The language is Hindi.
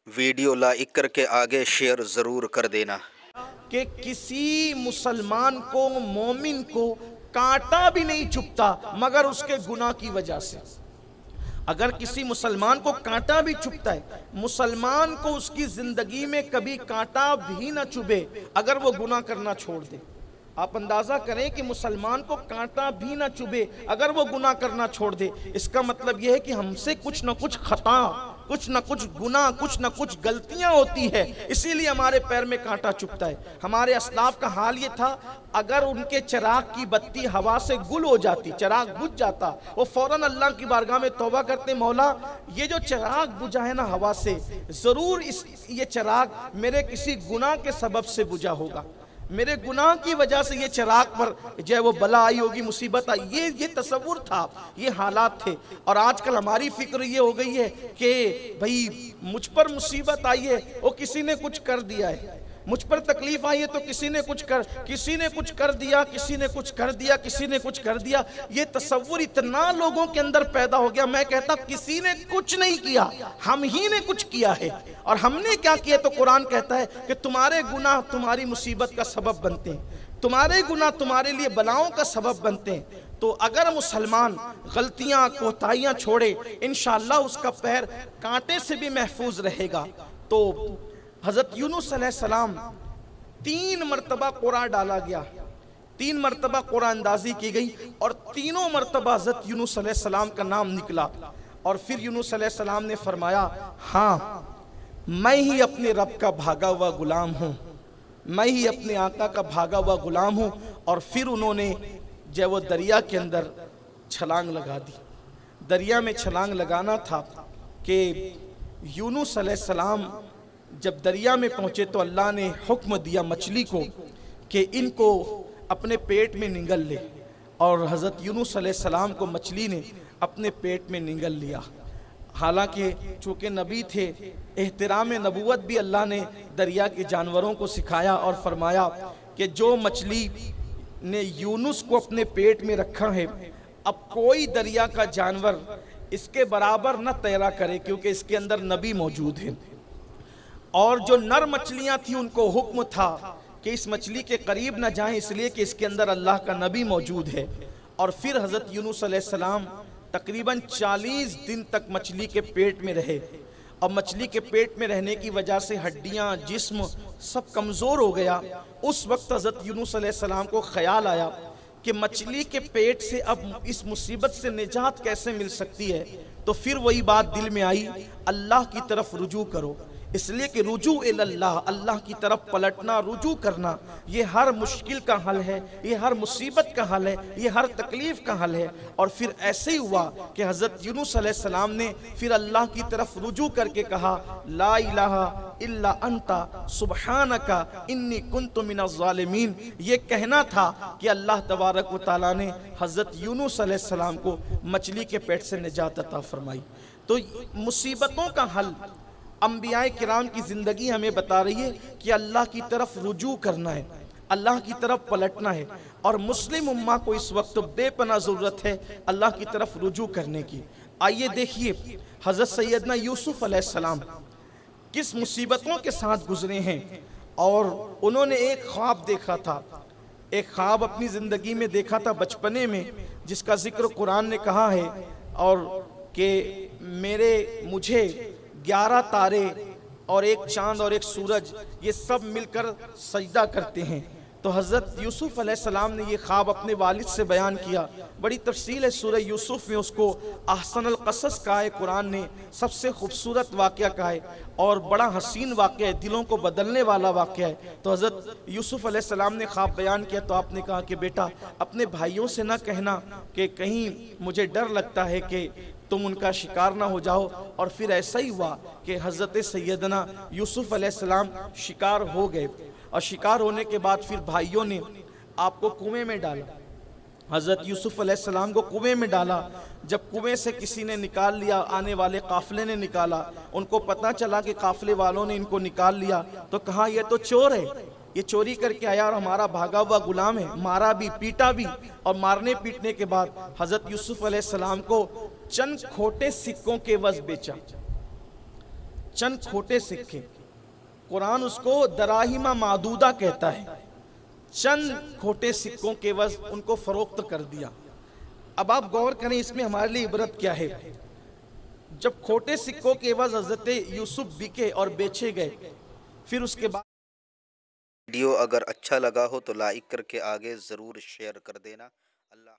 वीडियो लाइक करके आगे शेयर ज़रूर कर देना कि किसी मुसलमान को, मोमिन को कांटा भी नहीं चुभता मगर उसके गुनाह की वजह से। अगर किसी मुसलमान को कांटा भी चुभता है, मुसलमान को उसकी जिंदगी में कभी कांटा भी ना चुभे अगर वो गुनाह करना छोड़ दे। आप अंदाजा करें कि मुसलमान को कांटा भी ना चुभे अगर वो गुनाह करना छोड़ दे, इसका मतलब यह है कि हमसे कुछ ना कुछ खता, कुछ ना कुछ गुनाह, कुछ ना कुछ गलतियां होती है, इसीलिए हमारे पैर में कांटा चुभता है। हमारे अस्लाफ का हाल ये था, अगर उनके चिराग की बत्ती हवा से गुल हो जाती, चिराग बुझ जाता, वो फौरन अल्लाह की बारगाह में तौबा करते, मौला ये जो चिराग बुझा है ना हवा से, जरूर ये चिराग मेरे किसी गुनाह के सबब से बुझा होगा, मेरे गुनाह की वजह से ये चिराग पर जो है वो बला आई होगी, मुसीबत आई। ये तसव्वुर था, ये हालात थे। और आजकल हमारी फिक्र ये हो गई है कि भाई मुझ पर मुसीबत आई है, वो किसी ने कुछ कर दिया है, मुझ पर तकलीफ आई है तो किसी ने कुछ कर दिया, किसी ने कुछ कर दिया, किसी ने कुछ कर दिया। ये तसव्वुर इतना लोगों के अंदर पैदा हो गया। मैं कहता किसी ने कुछ नहीं किया, हम ही ने कुछ किया है। और हमने क्या किया? तो कुरान कहता है कि तुम्हारे गुनाह तुम्हारी मुसीबत का सबब बनते हैं, तुम्हारे गुनाह तुम्हारे लिए बलाओं का सबब बनते हैं। तो अगर मुसलमान गलतियां, कोताहियां छोड़े, इंशाअल्लाह उसका पैर कांटे से भी महफूज रहेगा। तो हज़रत यूनुस अलैहिस्सलाम 3 मरतबा कुरान डाला गया, 3 मरतबा कुरान अंदाजी की गई और तीनों मरतबा हज़रत यूनुस अलैहिस्सलाम का नाम निकला। और फिर यूनुस अलैहिस्सलाम ने फरमाया, हाँ मैं ही अपने रब का भागा हुआ गुलाम हूँ, मैं ही अपने आका का भागा हुआ गुलाम हूँ। और फिर उन्होंने जब वो दरिया के अंदर छलांग लगा दी। दरिया में छलांग लगाना था कि यूनुस अलैहिस्सलाम जब दरिया में पहुंचे तो अल्लाह ने हुक्म दिया मछली को कि इनको अपने पेट में निगल ले। और हज़रत यूनुस अलैहिस्सलाम को मछली ने अपने पेट में निगल लिया। हालांकि चूँकि नबी थे, एहतराम नबूवत भी अल्लाह ने दरिया के जानवरों को सिखाया और फरमाया कि जो मछली ने यूनुस को अपने पेट में रखा है, अब कोई दरिया का जानवर इसके बराबर न तैरा करे, क्योंकि इसके अंदर नबी मौजूद है। और जो नर मछलियां थी उनको हुक्म था कि इस मछली के करीब न जाएं, इसलिए कि इसके अंदर अल्लाह का नबी मौजूद है। और फिर हज़रत यूनुस अलैहिस्सलाम तकरीबन 40 दिन तक मछली के पेट में रहे। और मछली के पेट में रहने की वजह से हड्डियां, जिस्म सब कमज़ोर हो गया। उस वक्त हज़रत यूनुस अलैहिस्सलाम को ख्याल आया कि मछली के पेट से अब इस मुसीबत से निजात कैसे मिल सकती है। तो फिर वही बात दिल में आई, अल्लाह की तरफ रुजू करो। इसलिए कि रुजू इल्लल्लाह, अल्लाह की तरफ पलटना, रुजू करना, ये हर मुश्किल का हल है, ये हर मुसीबत का हल है, ये हर तकलीफ़ का हल है। और फिर ऐसे ही हुआ कि हज़रत यूनुस अलैहिस्सलाम ने फिर अल्लाह की तरफ रुजू करके कहा, ला इलाहा इल्ला अंता सुब्हानका इन्नी कुन्तु मिनज़ ज़ालिमीन। ये कहना था कि अल्लाह तबारक व तआला ने हज़रत यूनुस अलैहिस्सलाम को मछली के पेट से निजात अता फरमाई। तो मुसीबतों का हल अंबियाए किराम की ज़िंदगी हमें बता रही है कि अल्लाह की तरफ रुजू करना है, अल्लाह की तरफ पलटना है। और मुस्लिम उम्मा को इस वक्त बेपनाह ज़रूरत है अल्लाह की तरफ रुजू करने की। आइए देखिए हज़रत सैयदना यूसुफ़ अलैहिस्सलाम किस मुसीबतों के साथ गुजरे हैं। और उन्होंने एक ख्वाब देखा था, एक ख्वाब अपनी ज़िंदगी में देखा था बचपने में, जिसका जिक्र कुरान ने कहा है। और कि मुझे 11 तारे और एक चांद और एक सूरज, ये सब मिलकर सजदा करते हैं। तो हज़रत यूसुफ़ अलैहिस्सलाम ने ये ख्वाब अपने वालिद से बयान किया। बड़ी तफसील है सूरह यूसुफ़ में, उसको अहसनुल क़सस कहा है कुरान ने, सबसे खूबसूरत वाक़या कहा है और बड़ा हसीन वाक़या है, दिलों को बदलने वाला वाक़या है। तो हज़रत यूसुफ़ अलैहिस्सलाम ने ख्वाब बयान किया तो आपने कहा कि बेटा अपने भाइयों से ना कहना कि कहीं मुझे डर लगता है कि तुम उनका शिकार ना हो जाओ। और फिर ऐसा ही हुआ कि हज़रत सैयदना यूसुफ़ अलैहिस्सलाम शिकार हो गए। और शिकार होने के बाद फिर भाइयों ने आपको कुएं में डाला, हज़रत यूसुफ़ अलैहिस्सलाम को कुएं में डाला। जब कुएं से किसी ने निकाल लिया, आने वाले काफ़िले ने निकाला, उनको पता चला कि काफ़िले वालों ने इनको निकाल लिया, तो कहा यह तो चोर है, ये चोरी करके आया और हमारा भागा हुआ गुलाम है। मारा भी, पीटा भी। और मारने पीटने के बाद हज़रत यूसुफ़ अलैहिस्सलाम को चंद खोटे सिक्कों के वज़ बेचा। चंद खोटे सिक्के, कुरान उसको दराहिमा मादूदा कहता है, चंद खोटे सिक्कों के एवज उनको फरोख्त कर दिया। अब आप गौर करें इसमें हमारे लिए इबरत क्या है। जब खोटे सिक्कों के एवज हजरत यूसुफ बिके और बेचे गए, फिर उसके बाद वीडियो अगर अच्छा लगा हो तो लाइक करके आगे ज़रूर शेयर कर देना। अल्लाह